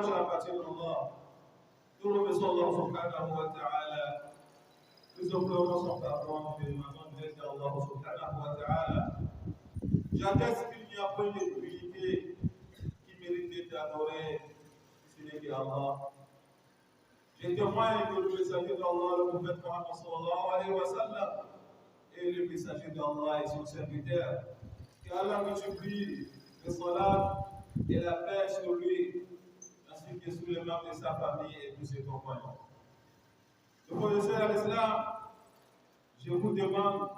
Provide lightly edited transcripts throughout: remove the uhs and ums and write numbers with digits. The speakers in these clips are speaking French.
louange appartient à Allah. Nous remercions Allah subhanahu wa ta'ala. Nous implorons son pardon et demandons l'aide d'Allah subhanahu wa ta'ala. J'atteste qu'il n'y a point de divinité qui mérite d'être adorée, si ce n'est qu'Allah. Je témoigne que le messager d'Allah, le prophète Muhammad sallallahu alayhi wa sallam, est le messager d'Allah et son serviteur. Qu'Allah multiplie le salat et la paix sur lui, ainsi que sur les membres de sa famille et tous ses compagnons. Le professeur à l'Islam, je vous demande,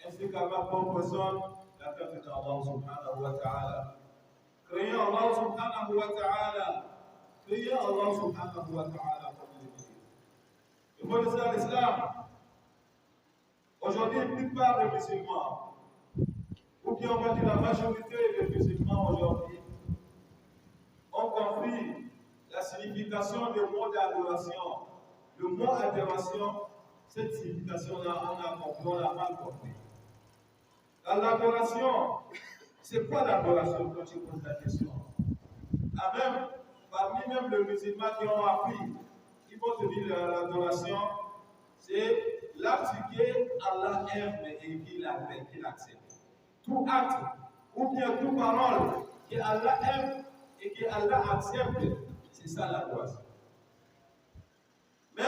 ainsi qu'à ma propre personne, la crainte d'Allah subhanahu wa ta'ala. Craignez Allah subhanahu wa ta'ala. Craignez Allah subhanahu wa ta'ala comme il est dit. Le professeur à l'Islam, aujourd'hui, la plupart des musulmans, ou bien on va dire la majorité des musulmans aujourd'hui, ont compris la signification du mot d'adoration. Le mot adoration, cette signification-là, on l'a mal compris. L'adoration, c'est quoi l'adoration quand tu poses la question? Même, parmi même les musulmans qui ont appris, ils vont te dire l'adoration, c'est l'acte que Allah aime et qu'il accepte. Tout acte ou bien toute parole que Allah aime et que Allah accepte, c'est ça l'adoration. Mais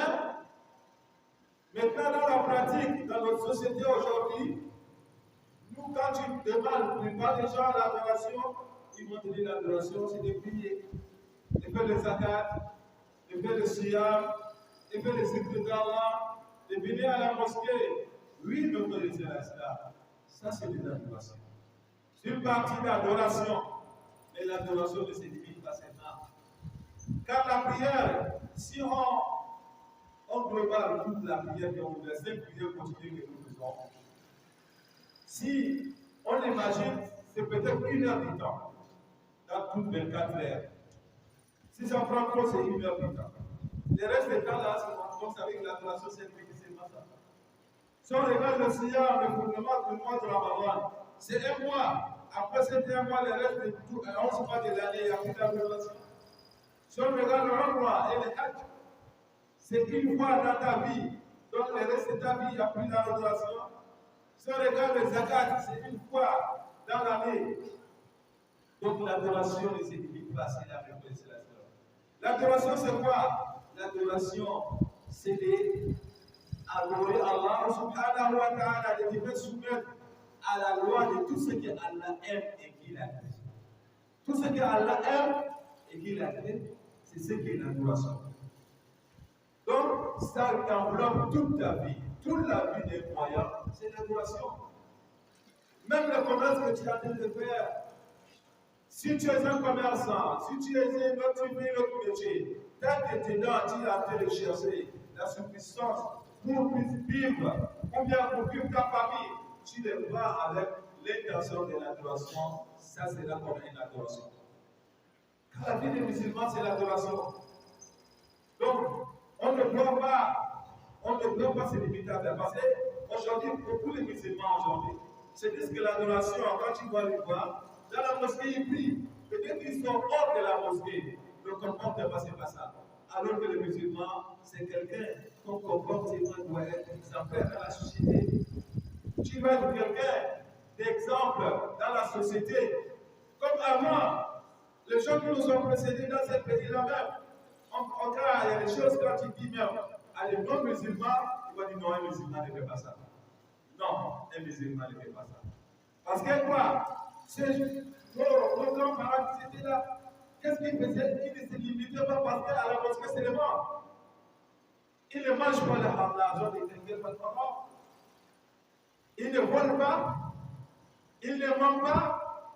maintenant dans la pratique, dans notre société aujourd'hui, nous quand tu demandes la plupart des gens l'adoration, ils vont te dire l'adoration c'est de prier, de faire les zakat, de faire le siyam, de faire les zikr d'Allah, de venir à la mosquée. Oui, nous connaissons l'islam. Ça c'est de l'adoration. C'est une partie d'adoration, mais l'adoration ne se limite pas seulement. Car la prière, si on globale toute la prière que on fait, 5 prières continues que nous faisons, si on imagine, c'est peut-être 1 heure du temps dans toutes 24 heures. Si j'en prends compte, c'est 1 heure du temps. Le reste du temps là, c'est comme ça avec l'adoration, c'est seulement ça. Si on regarde le Siyam, le mois de Ramadan, c'est 1 mois. Après cet 1 mois, le reste de tout, 11 mois de l'année, il n'y a plus d'adoration. Si on regarde le Ramadan et le Hajj, c'est 1 fois dans ta vie. Donc le reste de ta vie, il n'y a plus d'adoration. Si on regarde le Zakat, c'est 1 fois dans l'année. Donc l'adoration ne se limite pas, c'est la réponse. L'adoration, c'est quoi? L'adoration, c'est d'adorer Allah subhanahu wa ta'ala, de devoir soumettre à la loi de tout ce que Allah aime et qu'il a fait. Tout ce que Allah aime et qu'il a fait, c'est ce qui est l'adoration. Donc, ça enveloppe toute ta vie. Toute la vie des croyants, c'est l'adoration. Même le commerce que tu es en train de faire, si tu es un commerçant, si tu es un autre métier, tant que tu es dans, tu es en train de chercher la subsistance pour vivre, ou bien pour vivre ta famille, tu le vas avec l'intention de l'adoration. Ça, c'est là qu'on a une adoration. Car la vie des musulmans, c'est l'adoration. Donc, on ne doit pas se limiter à ça. Parce qu'aujourd'hui, beaucoup de musulmans aujourd'hui se disent que l'adoration, quand tu vas les voir, dans la mosquée, ils prient. Peut-être qu'ils sont hors de la mosquée. Le comportement, c'est pas ça. Alors que le musulman, c'est quelqu'un dont le comportement doit être exemplaire dans la société. Tu vas être quelqu'un d'exemple dans la société. Comme avant, les gens qui nous ont précédés dans ce pays-là même, en cas, il y a des choses quand tu dis même à les non-musulmans, ils vont dire non, un musulman ne fait pas ça. Non, un musulman ne fait pas ça. Parce que quoi? Nos grands-parents qui étaient là, qu'est-ce qu'ils faisaient? Ils ne se limitaient pas parce qu'à la mosquée, c'est le mort. Ils ne mangent pas l'argent des Indiens, pas de mort. Ils ne volent pas, ils ne mentent pas.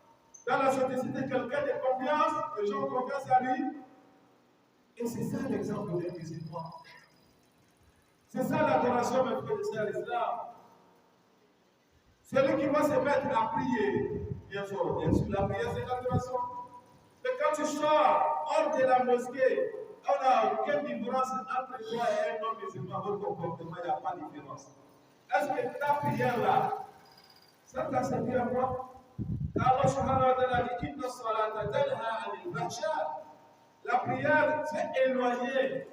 Dans la société, quelqu'un de confiance, les gens ont confiance à lui. Et c'est ça l'exemple des musulmans. C'est ça l'adoration, mes frères et sœurs, l'islam. Celui qui va se mettre à prier, bien sûr, la prière c'est l'adoration. Mais quand tu sors hors de la mosquée, on n'a aucune différence entre toi et un homme musulman, votre comportement, il n'y a pas de différence. Est-ce que ta prière là, ça t'a servi à quoi? Allah subhanahu wa ta'ala dit Inna salata tanha anil fahsha. La prière, c'est éloigner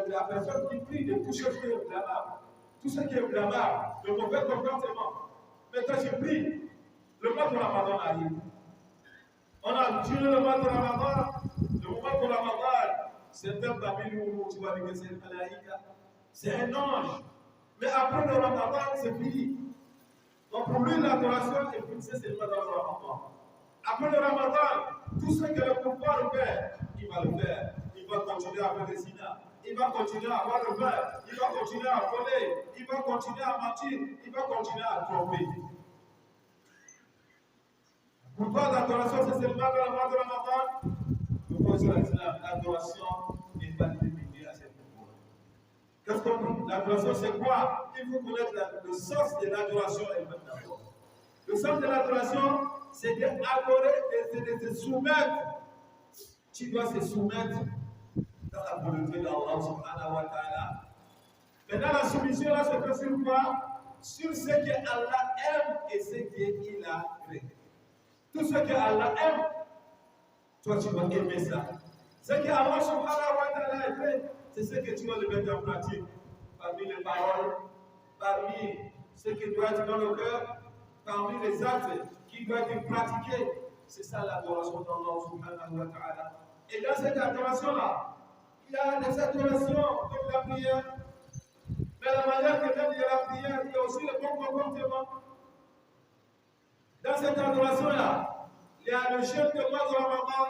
la personne qui prie de tout ce qui est blâmable. Tout ce qui est blâmable, le mauvais comportement. Maintenant, je prie. Le mois de Ramadan arrive. On a tiré le mois de Ramadan. Le moment de Ramadan, c'est un parmi nous, tu vas dire que c'est un malaïka. C'est un ange. Mais après le Ramadan, c'est fini. Donc pour lui, l'adoration est fixée seulement dans le Ramadan. Après le Ramadan, tout ce que le pouvoir fait, il va le faire. Il va continuer à faire le zina. Il va continuer à avoir le vin. Il va continuer à voler. Il va continuer à mentir. Il va continuer à tromper. Pourquoi l'adoration, c'est seulement dans le mois de Ramadan? Pourquoi c'est l'islam? L'adoration n'est pas limitée à cette pouvoir. Qu'est-ce qu'on dit? L'adoration, c'est quoi? Il faut connaître le sens de l'adoration elle-même d'abord. Le sens de l'adoration, c'est d'adorer et de se soumettre. Tu dois se soumettre dans la volonté d'Allah subhanahu wa ta'ala. Maintenant, la soumission là, c'est que sur quoi? Sur ce que Allah aime et ce qu'il a créé. Tout ce que Allah aime, toi tu vas aimer ça. Ce que Allah subhanahu wa ta'ala a fait, c'est ce que tu vas le mettre en pratique. Parmi les paroles, parmi ce qui doit être dans le cœur, parmi les actes qui doivent être pratiqués. C'est ça l'adoration d'Allah subhanahu wa ta'ala. Et dans cette adoration-là, il y a des adorations comme la prière. Mais la manière que donne la prière, il y a aussi le bon comportement. Dans cette adoration-là, il y a le jeûne de mois de Ramadan,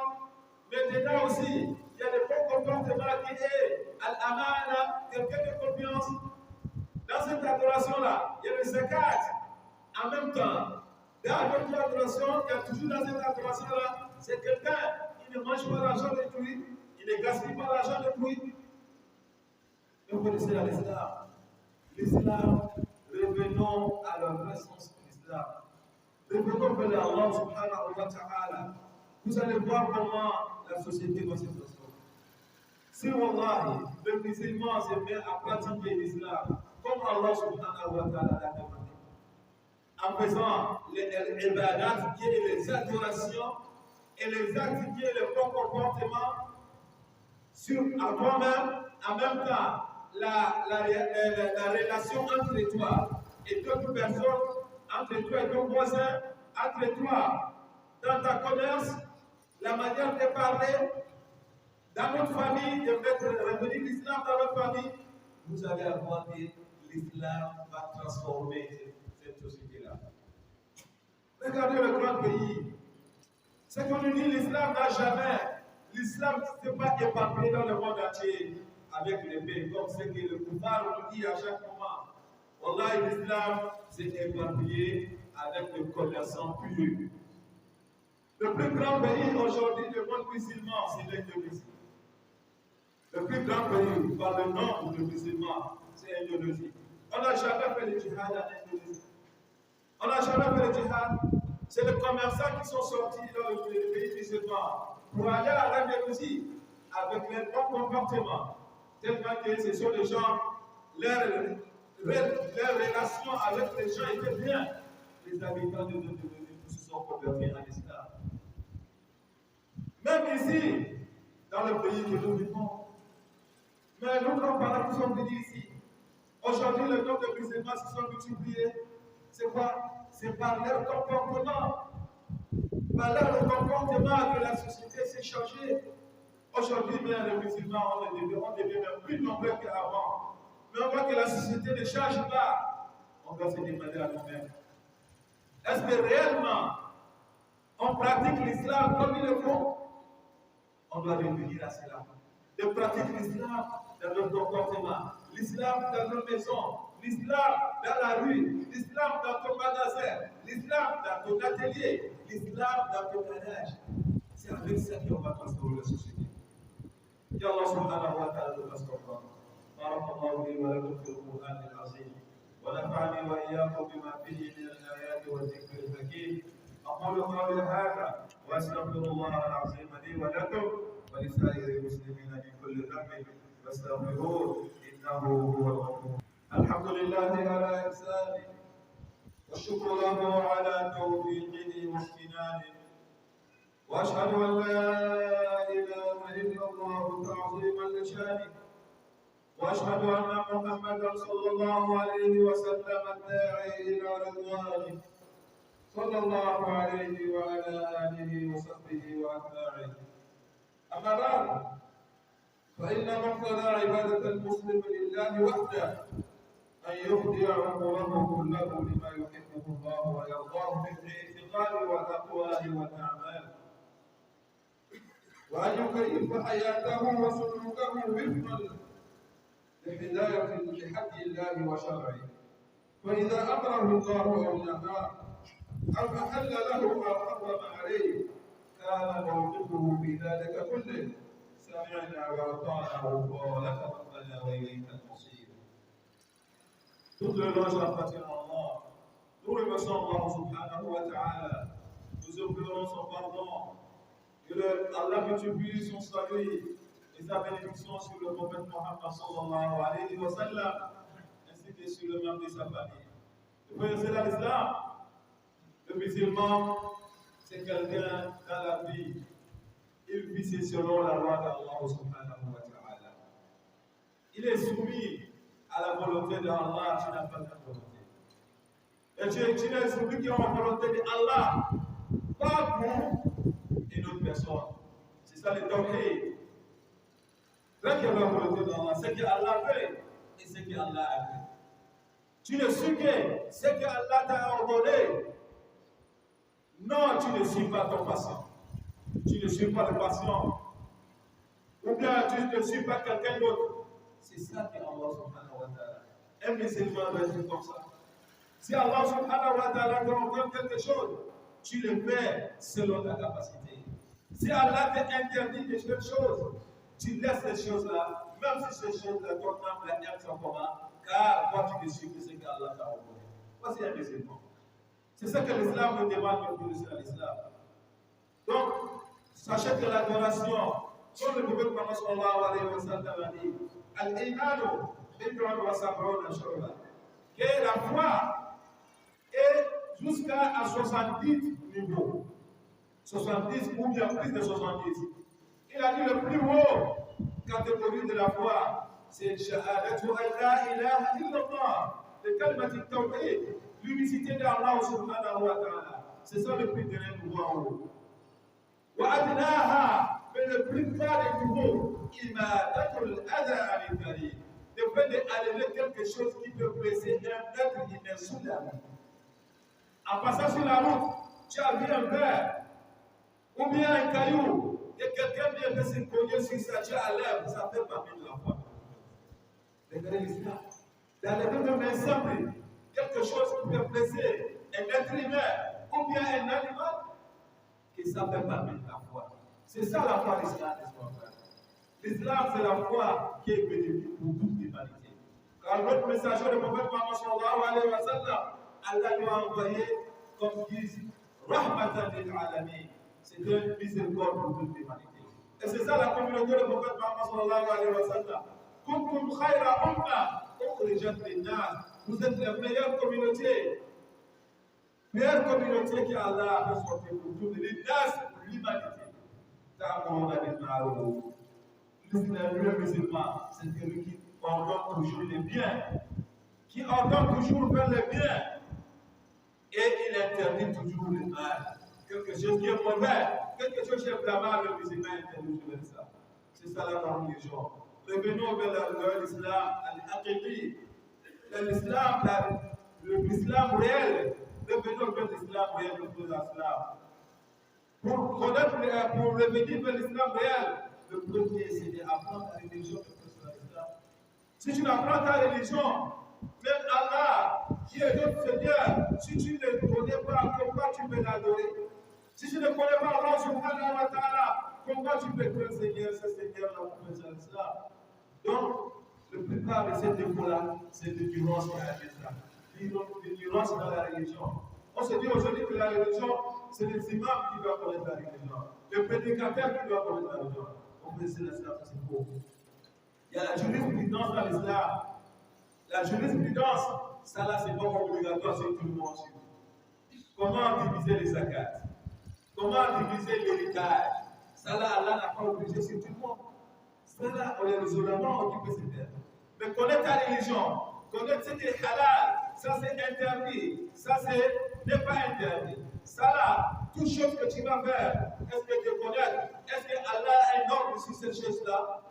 mais dedans aussi, il y a le bon comportement qui est al-amana, quelqu'un de confiance. Dans cette adoration-là, il y a le zakat. En même temps, dans notre adoration, il y a toujours dans cette adoration-là, c'est quelqu'un qui ne mange pas l'argent d'autrui, il ne gaspille pas l'argent d'autrui. Vous connaissez l'islam. L'islam, revenons à la vraie sens de l'islam. Revenons vers Allah subhanahu wa ta'ala. Vous allez voir comment la société va se transformer. Si Wallahi, le musulman se met à pratiquer l'islam comme Allah subhanahu wa ta'ala l'a demandé, en faisant les ibadat qui est les adorations et les actes qui est le bon comportement sur à toi-même, en même temps la relation entre toi et d'autres personnes, entre toi et ton voisin, entre toi dans ta commerce, la manière de parler, dans notre famille, de mettre revenir l'islam dans notre famille, vous allez avoir que l'islam va transformer cette société-là. Regardez le grand pays. Ce qu'on nous dit, l'islam n'a jamais, l'islam ne s'est pas éparpillé dans le monde entier avec les pays, comme ce que le pouvoir nous dit à chaque moment. Wallah, l'islam s'est éparpillé avec les commerçants purs. Le plus grand pays aujourd'hui du monde musulman, c'est l'Indonésie. Le plus grand pays par le nombre de musulmans, c'est l'Indonésie. On n'a jamais fait le djihad en Indonésie. On n'a jamais fait le djihad. C'est les commerçants qui sont sortis dans le pays musulman pour aller à l'Indonésie avec leur bon comportement. Tellement que ce sont les gens, leur relation avec les gens étaient bien. Les habitants de l'Indonésie se sont convertis en islam. Même ici, dans le pays que nous vivons. Mais nos grands-parents qui sont venus ici, aujourd'hui, le nombre de musulmans se sont multipliés. C'est quoi? C'est par leur comportement. Par leur comportement que la société s'est changée. Aujourd'hui, bien, les musulmans, on devient même plus nombreux qu'avant. Mais on voit que la société ne change pas. On doit se demander à nous-mêmes. Est-ce que réellement, on pratique l'islam comme il le faut? On doit revenir à cela. De pratiquer l'islam dans notre comportement, l'islam dans nos maisons, l'islam dans la rue, l'islam dans ton magasin, l'islam dans ton atelier, l'islam dans ton garage. C'est avec ça qu'on va transformer la société. Ya Allah subhanahu wa ta'ala nous transforme. Barakallahu li wa lakum fil Qur'an al-azim. ونفعني وإياكم بما فيه من الآيات والذكر الحكيم. أقول قولي هذا وأستغفر الله العظيم لي ولكم ولسائر المسلمين من كل ذنب فاستغفروه إنه هو الغفور. الحمد لله على إحسانه والشكر له على توفيقه وامتنانه وأشهد أن لا إله إلا الله تعظيما لشانه وأشهد أن محمدا صلى الله عليه وسلم الداعي إلى رضوانه صلى الله عليه وعلى آله وصحبه وأتباعه أما بعد فإن مقتضى عبادة المسلم لله وحده أن يهدي عمره كله لما يحبه الله ويرضاه من الاعتقاد والأقوال والأعمال وأن يكيف حياته وسلوكه وفقا لهداية لحد الله وشرعه فإذا أمره الله أو نهاه أو أحل له ما حرم عليه كان موقفه في ذلك كله سمعنا وأطعنا وقالك ربنا وإليك المصير. Toute louange appartient à Allah. Nous remercions Allah subhanahu wa ta'ala. Nous implorons son pardon. Que Allah multiplie son salut et sa bénédiction sur le prophète Mohammed sallallahu alayhi wa sallam ainsi que sur le membre de sa famille. C'est dans l'islam. Le musulman, c'est quelqu'un dans la vie. Il vit selon la loi d'Allah subhanahu wa ta'ala. Il est soumis à la volonté d'Allah, tu n'as pas de volonté. Et tu es soumis qui a la volonté d'Allah, pas pour une autre personne. C'est ça le tawhid. Dès qu'il y a la volonté d'Allah, c'est que Allah veut et c'est que Allah a vu. Tu ne suis que ce que Allah t'a ordonné. Non, tu ne suis pas ton patient. Tu ne suis pas le patient. Ou bien tu ne suis pas quelqu'un d'autre. C'est ça que Allah subhanahu wa ta'ala. Un musulman va dire comme ça. Si Allah subhanahu wa ta'ala te ordonne quelque chose, tu le fais selon ta capacité. Si Allah t'interdit des choses, tu laisses ces choses-là, même si ces choses-là t'ordonnent la nièce en commun, car toi tu ne suis que ce qu'Allah t'a ordonné. Voici un musulman. C'est ça que l'islam nous demande de faire à l'islam. Donc, sachez que l'adoration, comme le prophète Muhammad sallallahu alayhi wa sallam a dit, al-imanu bid'un wa sab'una shu'ba, que la foi est jusqu'à 70 niveaux. 70 ou bien plus de 70. Il a dit le plus haut catégorie de la foi, c'est shahadatu an la ilaha illallah, le kalmat tawhid, l'unicité d'Allah subhanahu wa ta'ala. C'est ça le plus dernier niveau en haut. Wa adnaha, mais le plus bas des niveaux, imadatul adha al-karim, le fait d'alléger quelque chose qui peut blesser un être humain sous la vie. En passant sur la route, tu as vu un verre ou bien un caillou, et quelqu'un vient de se cogner sur ça, tu as l'air, ça fait partie de la foi. Regardez l'islam. Dans le domaine simple, quelque chose qui peut blesser un être humain ou bien un animal, que ça fait partie de la foi. C'est ça la foi de l'islam. L'islam, c'est la foi qui est bénéfique pour toute l'humanité. Car notre messager, le prophète Muhammad sallallahu alayhi wa sallam, Allah lui a envoyé, comme disent, Rahmatan lil alamin. C'est une miséricorde pour toute l'humanité. Et c'est ça la communauté du prophète Muhammad sallallahu alayhi wa sallam. Kuntum khayra umma ukhrijat lin-nas. Vous êtes la meilleure communauté. Meilleure communauté qu'Allah a fait sortir pour toute l'humanité. Ta'muruna bil ma'ruf. Le musulman, c'est celui qui ordonne toujours le bien, qui ordonne toujours vers le bien, et il interdit toujours le mal. Quelque chose qui est mauvais, quelque chose qui est blâmable, le musulman interdit toujours ça. C'est ça la religion. Revenons vers l'islam al-haqiqi, l'islam réel. Revenons vers l'islam réel de l'islam. Pour revenir vers l'islam réel, le premier, c'est d'apprendre la religion de l'islam. Si tu n'apprends ta religion, même Allah, qui est notre Seigneur, si tu ne connais pas, pourquoi tu peux l'adorer? Si tu ne connais pas Allah subhanahu wa ta'ala, pourquoi tu peux dire Seigneur, ce Seigneur-là, pour faire l'islam? Donc, le plus grave de ces défauts-là, c'est l'ignorance dans l'islam. L'ignorance dans la religion. On se dit aujourd'hui que la religion, c'est les imams qui doivent connaître la religion, le prédicateur qui doit connaître la religion. On peut dire l'islam, c'est faux. Il y a la jurisprudence dans l'islam. La jurisprudence, ça là, c'est pas obligatoire sur tout le monde. Comment diviser les zakats? Comment diviser l'héritage? Ça là, Allah n'a pas obligé sur tout le monde. Ça là, on est résolument occupé de faire. Mais connaître ta religion, connaître ce qui est halal, ça c'est interdit, ça n'est pas interdit. Ça là, toute chose que tu vas faire, est-ce que tu connais? Est-ce que Allah a un ordre sur cette chose-là?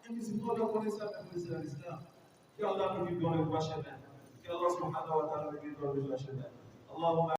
Un musulman doit connaître ça pour l'islam. Que Allah nous guide dans le droit chemin. Que Allah subhanahu wa ta'ala nous guide dans le droit chemin. Allahumma